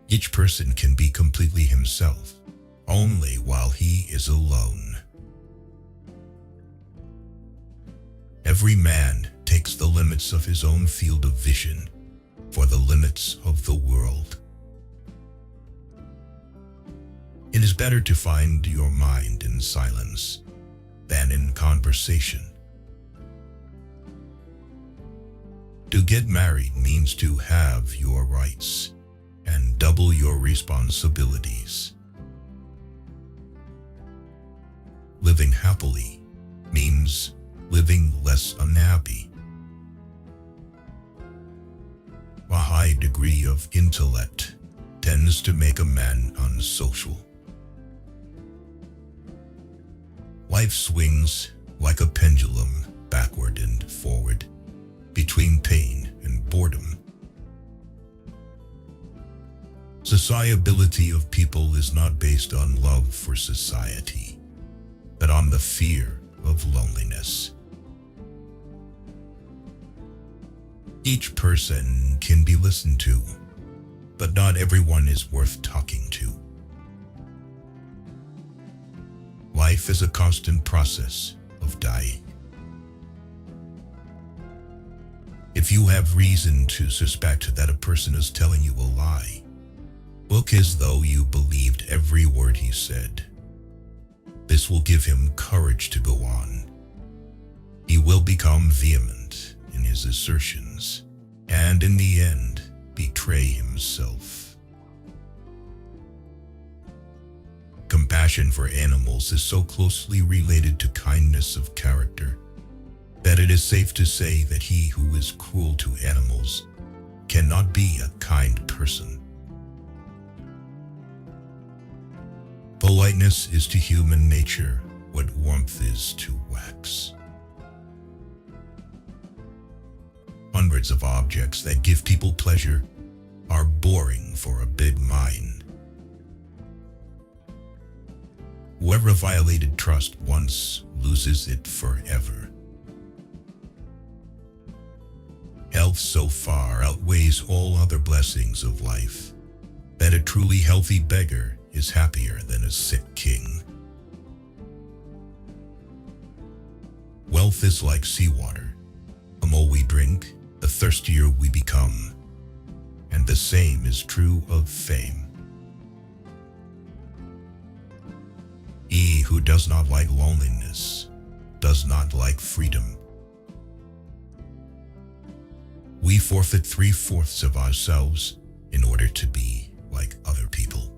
Each person can be completely himself, only while he is alone. Every man takes the limits of his own field of vision for the limits of the world. It is better to find your mind in silence than in conversation. To get married means to have your rights and double your responsibilities. Living happily means living less unhappy. A high degree of intellect tends to make a man unsocial. Life swings like a pendulum backward and forward between pain and boredom. Sociability of people is not based on love for society, but on the fear of loneliness. Each person can be listened to, but not everyone is worth talking to. Life is a constant process of dying. If you have reason to suspect that a person is telling you a lie, look as though you believed every word he said. This will give him courage to go on. He will become vehement in his assertions, and in the end, betray himself. Compassion for animals is so closely related to kindness of character that it is safe to say that he who is cruel to animals cannot be a kind person. Politeness is to human nature what warmth is to wax. Hundreds of objects that give people pleasure are boring for a big mind. Whoever violated trust once loses it forever. Health so far outweighs all other blessings of life that a truly healthy beggar is happier than a sick king. Wealth is like seawater. The more we drink, the thirstier we become. And the same is true of fame. He who does not like loneliness does not like freedom. We forfeit 3/4 of ourselves in order to be like other people.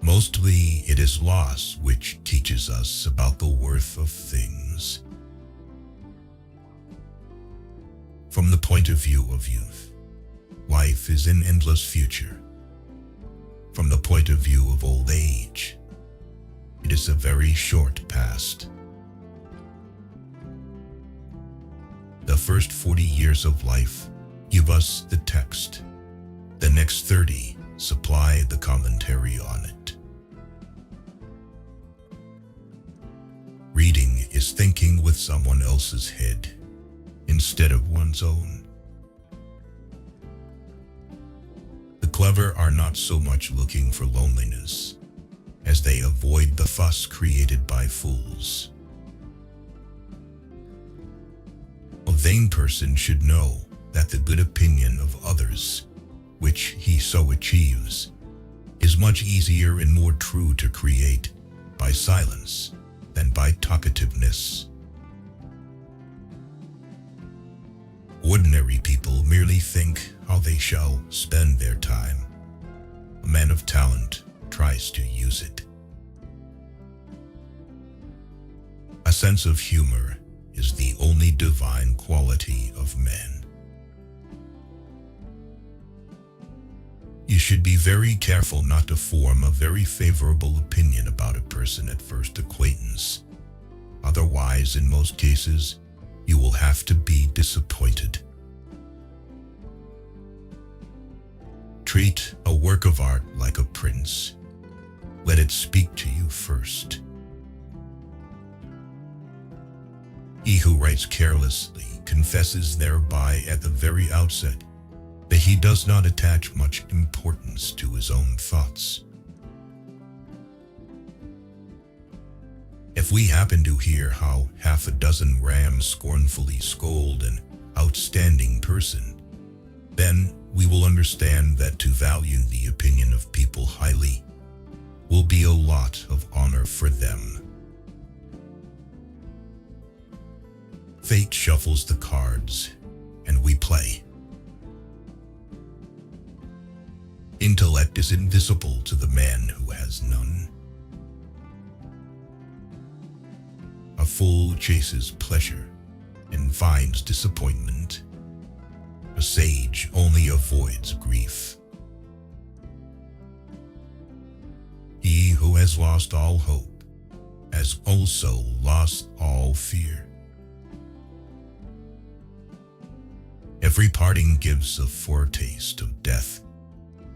Mostly it is loss which teaches us about the worth of things. From the point of view of youth, life is an endless future. From the point of view of old age, it is a very short past. The first 40 years of life give us the text. The next 30 supply the commentary on it. Reading is thinking with someone else's head instead of one's own. The clever are not so much looking for loneliness as they avoid the fuss created by fools. A vain person should know that the good opinion of others, which he so achieves, is much easier and more true to create by silence than by talkativeness. Ordinary people merely think how they shall spend their time. A man of talent tries to use it. A sense of humor is the only divine quality of men. You should be very careful not to form a very favorable opinion about a person at first acquaintance. Otherwise, in most cases, you will have to be disappointed. Treat a work of art like a prince. Let it speak to you first. He who writes carelessly confesses thereby at the very outset that he does not attach much importance to his own thoughts. If we happen to hear how half a dozen rams scornfully scold an outstanding person, then we will understand that to value the opinion of people highly will be a lot of honor for them. Fate shuffles the cards, and we play. Intellect is invisible to the man who has none. A fool chases pleasure and finds disappointment. A sage only avoids grief. He who has lost all hope has also lost all fear. Every parting gives a foretaste of death.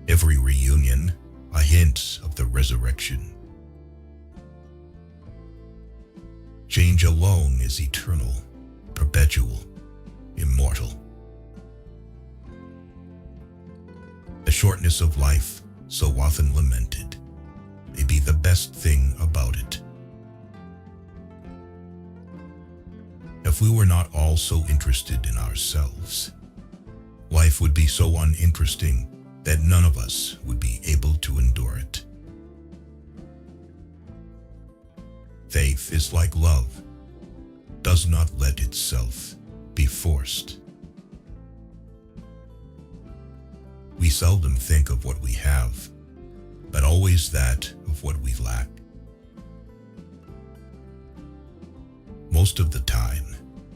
Every reunion, a hint of the resurrection. Change alone is eternal, perpetual, immortal. The shortness of life, so often lamented, may be the best thing about it. If we were not all so interested in ourselves, life would be so uninteresting that none of us would be able to endure it. Faith is like love, does not let itself be forced. We seldom think of what we have, but always that of what we lack. Most of the time,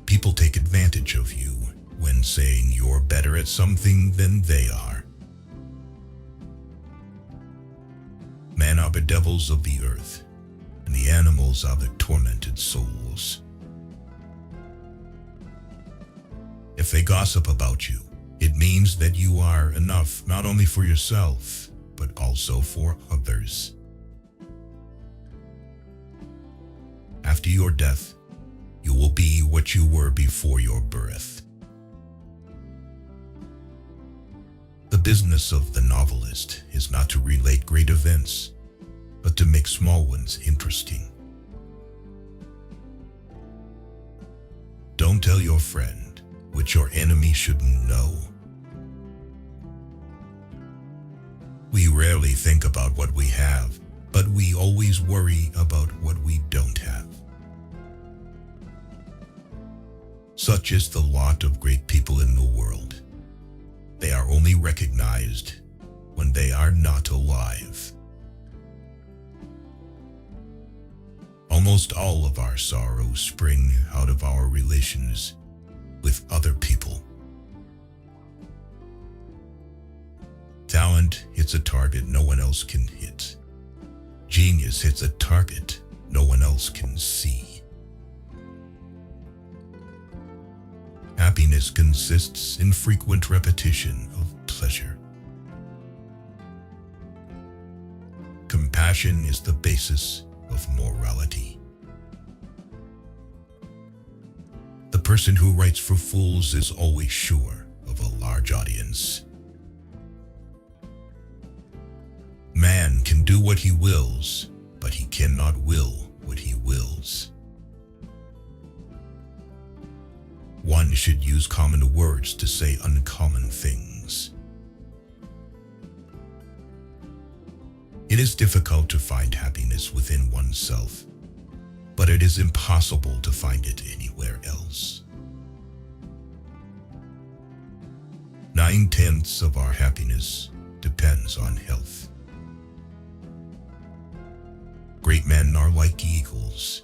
people take advantage of you when saying you're better at something than they are. Men are the devils of the earth, and the animals are the tormented souls. If they gossip about you, it means that you are enough not only for yourself, but also for others. After your death, you will be what you were before your birth. The business of the novelist is not to relate great events, but to make small ones interesting. Don't tell your friend what your enemy shouldn't know. We rarely think about what we have, but we always worry about what we don't have. Such is the lot of great people in the world. They are only recognized when they are not alive. Almost all of our sorrows spring out of our relations with other people. Talent hits a target no one else can hit. Genius hits a target no one else can see. Happiness consists in frequent repetition of pleasure. Compassion is the basis of morality. The person who writes for fools is always sure of a large audience. Man can do what he wills, but he cannot will what he wills. One should use common words to say uncommon things. It is difficult to find happiness within oneself, but it is impossible to find it anywhere else. 9/10 of our happiness depends on health. Great men are like eagles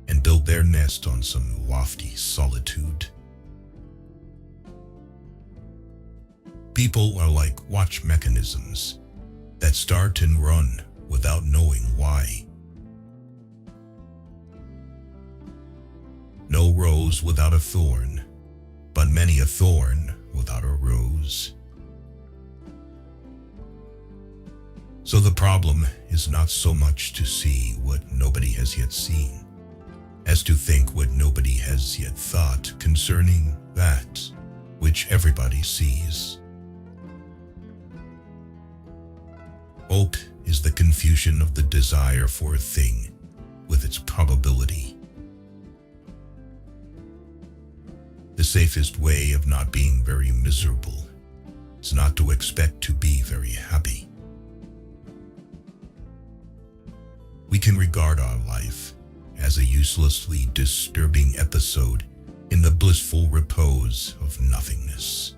and build their nest on some lofty solitude. People are like watch mechanisms that start and run without knowing why. No rose without a thorn, but many a thorn without a rose. So the problem is not so much to see what nobody has yet seen, as to think what nobody has yet thought concerning that which everybody sees. Hope is the confusion of the desire for a thing with its probability. The safest way of not being very miserable is not to expect to be very happy. We can regard our life as a uselessly disturbing episode in the blissful repose of nothingness.